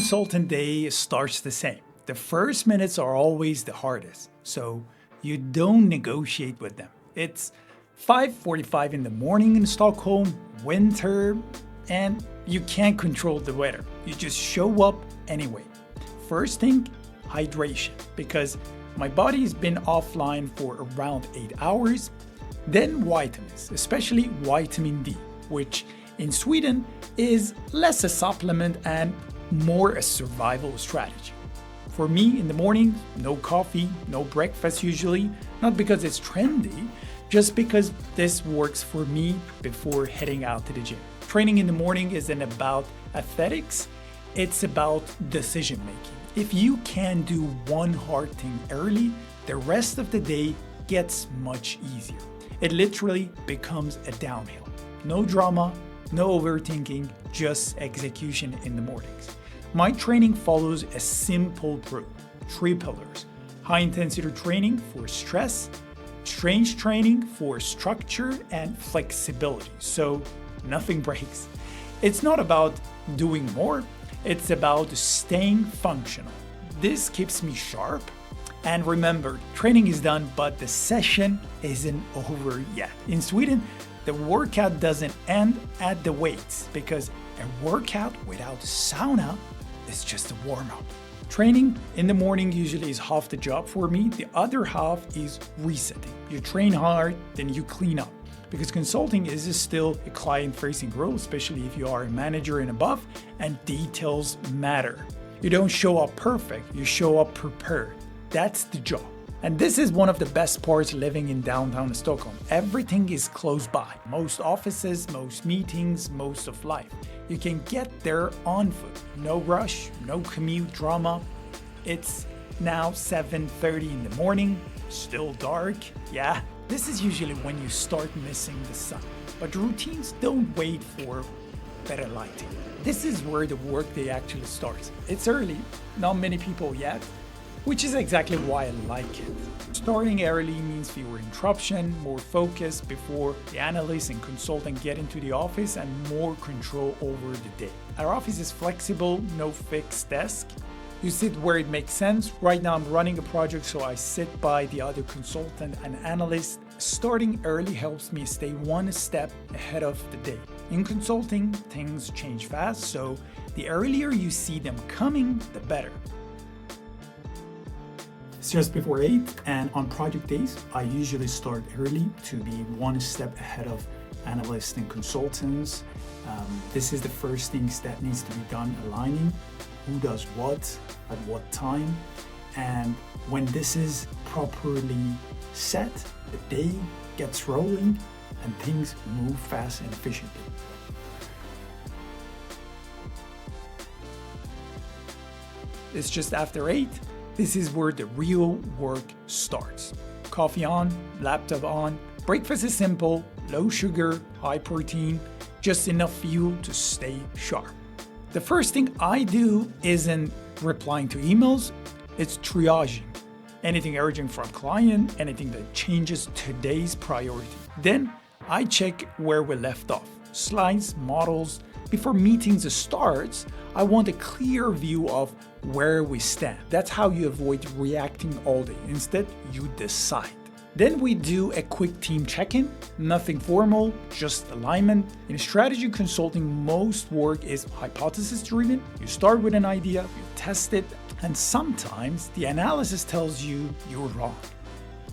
consultant day starts the same. The first minutes are always the hardest, so you don't negotiate with them. It's 5:45 in the morning in Stockholm, winter, and you can't control the weather. You just show up anyway. First thing, hydration, because my body's been offline for around 8 hours. Then vitamins, especially vitamin D, which in Sweden is less a supplement and more a survival strategy. For me, in the morning, no coffee, no breakfast usually, not because it's trendy, just because this works for me before heading out to the gym. Training in the morning isn't about athletics, it's about decision making. If you can do one hard thing early, the rest of the day gets much easier. It literally becomes a downhill. No drama, no overthinking, just execution in the mornings. My training follows a simple rule, 3 pillars. High intensity training for stress, strength training for structure and flexibility, so nothing breaks. It's not about doing more, it's about staying functional. This keeps me sharp. And remember, training is done, but the session isn't over yet. In Sweden, the workout doesn't end at the weights because a workout without sauna is just a warm-up. Training in the morning usually is half the job for me. The other half is resetting. You train hard, then you clean up. Because consulting is still a client-facing role, especially if you are a manager and above, and details matter. You don't show up perfect, you show up prepared. That's the job. And this is one of the best parts living in downtown Stockholm. Everything is close by. Most offices, most meetings, most of life. You can get there on foot. No rush, no commute drama. It's now 7:30 in the morning, still dark. Yeah, this is usually when you start missing the sun. But routines don't wait for better lighting. This is where the workday actually starts. It's early, not many people yet, which is exactly why I like it. Starting early means fewer interruption, more focus before the analysts and consultant get into the office, and more control over the day. Our office is flexible, no fixed desk. You sit where it makes sense. Right now I'm running a project, so I sit by the other consultant and analyst. Starting early helps me stay one step ahead of the day. In consulting, things change fast, so the earlier you see them coming, the better. It's just before 8, and on project days, I usually start early to be one step ahead of analysts and consultants. This is the first things that needs to be done, aligning who does what, at what time. And when this is properly set, the day gets rolling and things move fast and efficiently. It's just after 8. This is where the real work starts. Coffee on, laptop on. Breakfast is simple, low sugar, high protein, just enough fuel to stay sharp. The first thing I do isn't replying to emails, it's triaging. Anything urgent from client, anything that changes today's priority. Then I check where we left off. Slides, models. Before meetings starts, I want a clear view of where we stand. That's how you avoid reacting all day. Instead, you decide. Then we do a quick team check-in. Nothing formal, just alignment. In strategy consulting, most work is hypothesis-driven. You start with an idea, you test it, and sometimes the analysis tells you you're wrong.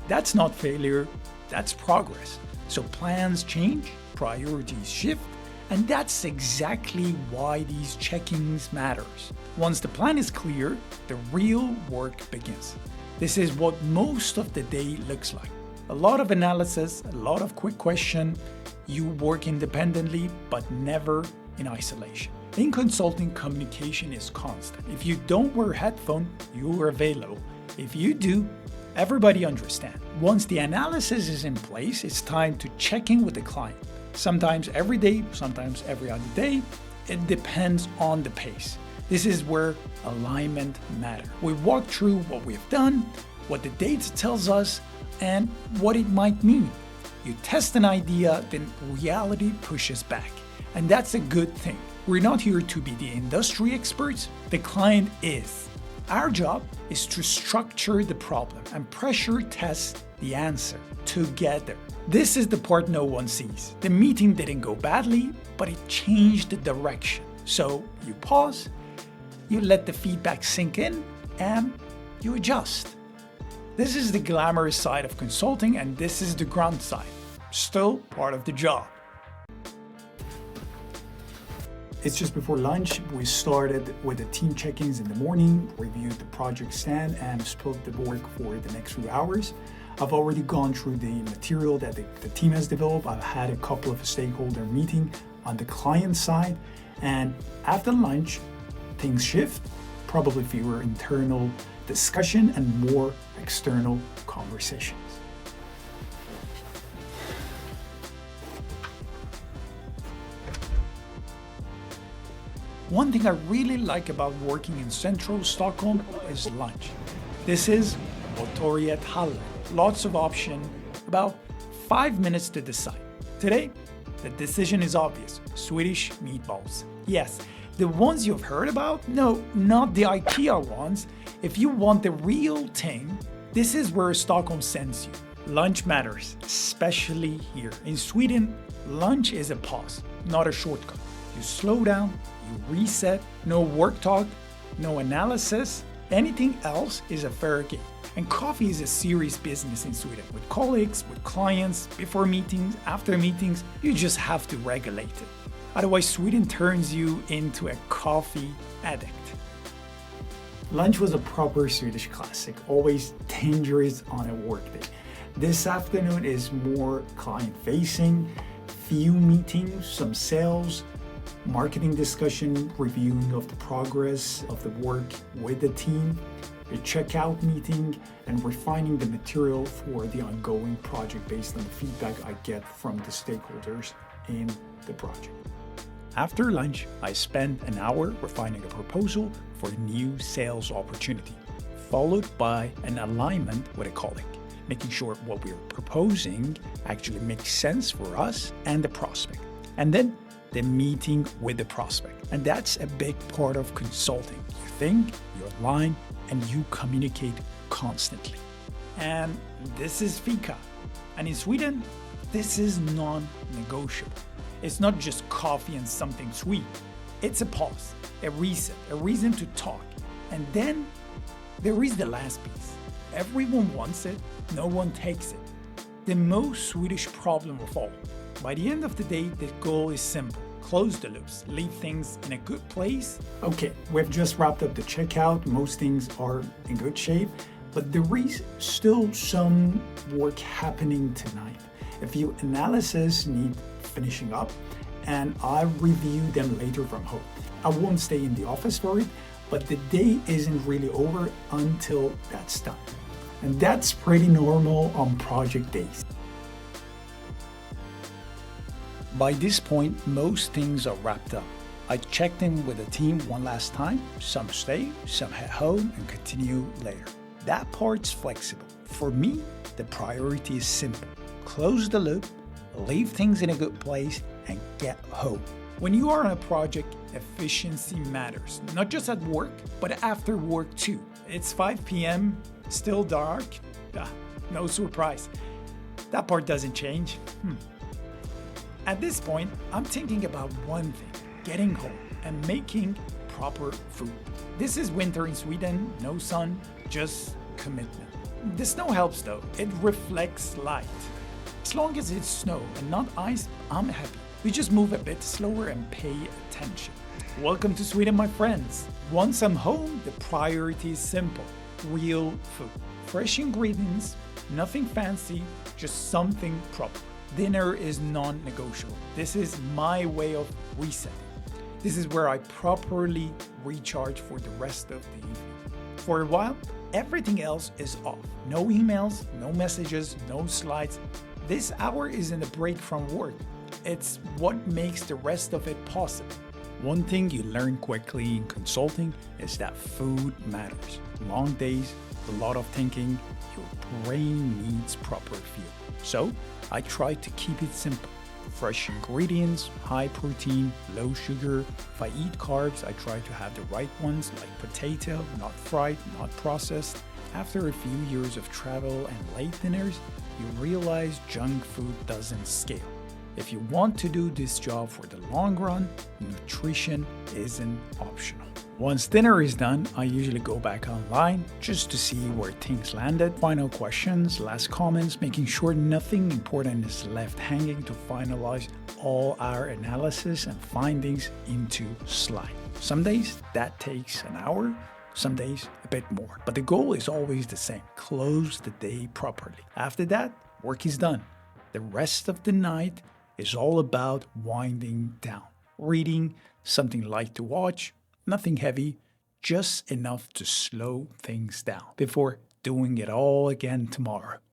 That's not failure, that's progress. So plans change, priorities shift, and that's exactly why these check-ins matters. Once the plan is clear, the real work begins. This is what most of the day looks like. A lot of analysis, a lot of quick question. You work independently, but never in isolation. In consulting, communication is constant. If you don't wear headphones, you are available. If you do, everybody understands. Once the analysis is in place, it's time to check in with the client. Sometimes every day, sometimes every other day. It depends on the pace. This is where alignment matters. We walk through what we've done, what the data tells us, and what it might mean. You test an idea, then reality pushes back. And that's a good thing. We're not here to be the industry experts, the client is. Our job is to structure the problem and pressure test the answer together. This is the part no one sees. The meeting didn't go badly, but it changed the direction. So you pause, you let the feedback sink in, and you adjust. This is the glamorous side of consulting, and this is the grunt side. Still part of the job. It's just before lunch. We started with the team check-ins in the morning, reviewed the project stand, and split the work for the next few hours. I've already gone through the material that the team has developed. I've had a couple of stakeholder meetings on the client side, and after lunch, things shift. Probably fewer internal discussion and more external conversations. One thing I really like about working in central Stockholm is lunch. This is motivational. Lots of options, about 5 minutes to decide. Today, the decision is obvious. Swedish meatballs. Yes, the ones you've heard about? No, not the IKEA ones. If you want the real thing, this is where Stockholm sends you. Lunch matters, especially here. In Sweden, lunch is a pause, not a shortcut. You slow down, you reset, no work talk, no analysis. Anything else is a fair game. And coffee is a serious business in Sweden. With colleagues, with clients, before meetings, after meetings, you just have to regulate it. Otherwise, Sweden turns you into a coffee addict. Lunch was a proper Swedish classic, always dangerous on a workday. This afternoon is more client-facing, few meetings, some sales, marketing discussion, reviewing of the progress of the work with the team, a checkout meeting, and refining the material for the ongoing project based on the feedback I get from the stakeholders in the project. After lunch, I spend an hour refining a proposal for a new sales opportunity, followed by an alignment with a colleague, making sure what we're proposing actually makes sense for us and the prospect. And then the meeting with the prospect. And that's a big part of consulting. You think, you align, and you communicate constantly. And this is FIKA. And in Sweden, this is non-negotiable. It's not just coffee and something sweet. It's a pause, a reset, a reason to talk. And then there is the last piece. Everyone wants it, no one takes it. The most Swedish problem of all. By the end of the day, the goal is simple. Close the loops, leave things in a good place. Okay, we've just wrapped up the checkout. Most things are in good shape, but there is still some work happening tonight. A few analyses need finishing up, and I'll review them later from home. I won't stay in the office for it, but the day isn't really over until that's done. And that's pretty normal on project days. By this point, most things are wrapped up. I checked in with the team one last time. Some stay, some head home and continue later. That part's flexible. For me, the priority is simple. Close the loop, leave things in a good place, and get home. When you are on a project, efficiency matters. Not just at work, but after work too. It's 5 p.m., still dark. No surprise. That part doesn't change. At this point, I'm thinking about one thing, getting home and making proper food. This is winter in Sweden, no sun, just commitment. The snow helps though, it reflects light. As long as it's snow and not ice, I'm happy. We just move a bit slower and pay attention. Welcome to Sweden, my friends. Once I'm home, the priority is simple, real food. Fresh ingredients, nothing fancy, just something proper. Dinner is non-negotiable. This is my way of resetting. This is where I properly recharge for the rest of the evening. For a while, everything else is off. No emails, no messages, no slides. This hour isn't a break from work. It's what makes the rest of it possible. One thing you learn quickly in consulting is that food matters. Long days, a lot of thinking, your brain needs proper fuel. So I try to keep it simple. fresh ingredients, high protein, low sugar. If I eat carbs, I try to have the right ones like potato, not fried, not processed. After a few years of travel and late dinners, you realize junk food doesn't scale. If you want to do this job for the long run, nutrition isn't optional. Once dinner is done, I usually go back online just to see where things landed. Final questions, last comments, making sure nothing important is left hanging to finalize all our analysis and findings into slide. Some days that takes an hour, some days a bit more. But the goal is always the same: close the day properly. After that, work is done. The rest of the night is all about winding down. Reading, something light to watch, nothing heavy, just enough to slow things down before doing it all again tomorrow.